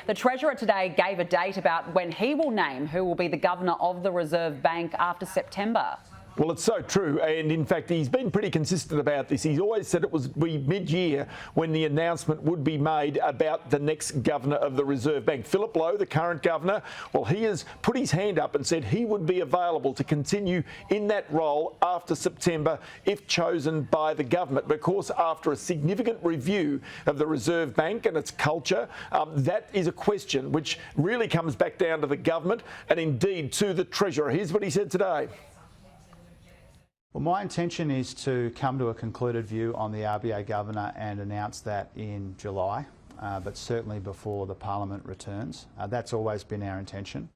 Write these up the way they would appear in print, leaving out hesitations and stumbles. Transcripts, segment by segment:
The Treasurer today gave a date about when he will name who will be the Governor of the Reserve Bank after September. Well, it's so true. And in fact, he's been pretty consistent about this. He's always said it was mid-year when the announcement would be made about the next Governor of the Reserve Bank. Phillip Lowe, the current Governor, well, he has put his hand up and said he would be available to continue in that role after September if chosen by the government. But of course, after a significant review of the Reserve Bank and its culture, that is a question which really comes back down to the government and indeed to the Treasurer. Here's what he said today. Well, my intention is to come to a concluded view on the RBA Governor and announce that in July, but certainly before the Parliament returns. That's always been our intention.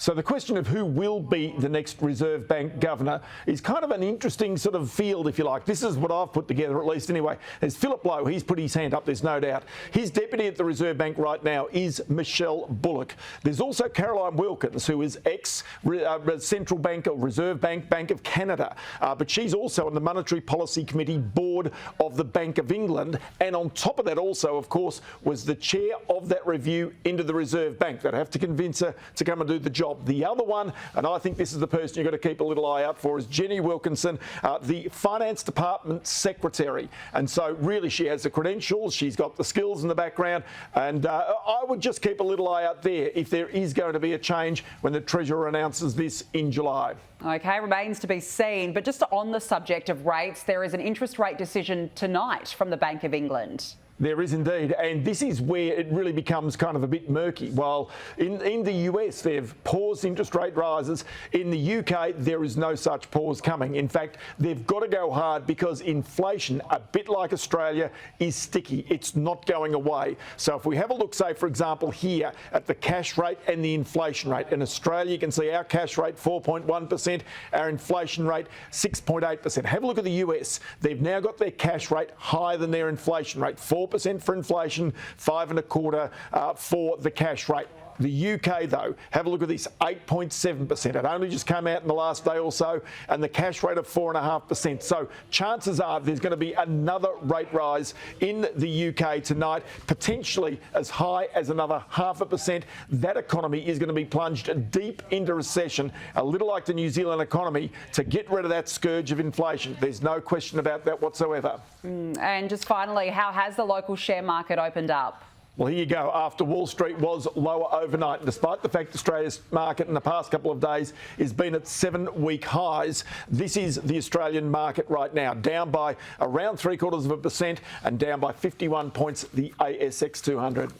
So the question of who will be the next Reserve Bank Governor is kind of an interesting sort of field, if you like. This is what I've put together, at least anyway. There's Phillip Lowe, he's put his hand up, there's no doubt. His deputy at the Reserve Bank right now is Michelle Bullock. There's also Caroline Wilkins, who is ex-Central Bank or Reserve Bank, Bank of Canada. But she's also on the Monetary Policy Committee Board of the Bank of England. And on top of that also, of course, was the chair of that review into the Reserve Bank. They'd have to convince her to come and do the job. The other one, and I think this is the person you've got to keep a little eye out for, is Jenny Wilkinson, the Finance Department Secretary. And so really she has the credentials, she's got the skills in the background, and I would just keep a little eye out there if there is going to be a change when the Treasurer announces this in July. OK, remains to be seen. But just on the subject of rates, there is an interest rate decision tonight from the Bank of England. There is indeed, and this is where it really becomes kind of a bit murky. While in the US they've paused interest rate rises, in the UK there is no such pause coming. In fact, they've got to go hard because inflation, a bit like Australia, is sticky. It's not going away. So if we have a look, say, for example, here at the cash rate and the inflation rate, in Australia you can see our cash rate 4.1%, our inflation rate 6.8%. Have a look at the US. They've now got their cash rate higher than their inflation rate, 4% for inflation, 5.25% for the cash rate. The UK, though, have a look at this, 8.7%. It only just came out in the last day or so, and the cash rate of 4.5%. So chances are there's going to be another rate rise in the UK tonight, potentially as high as another 0.5%. That economy is going to be plunged deep into recession, a little like the New Zealand economy, to get rid of that scourge of inflation. There's no question about that whatsoever. And just finally, how has the local share market opened up? Well, here you go. After Wall Street was lower overnight, despite the fact Australia's market in the past couple of days has been at 7-week highs, this is the Australian market right now, down by around 0.75% and down by 51 points, the ASX 200.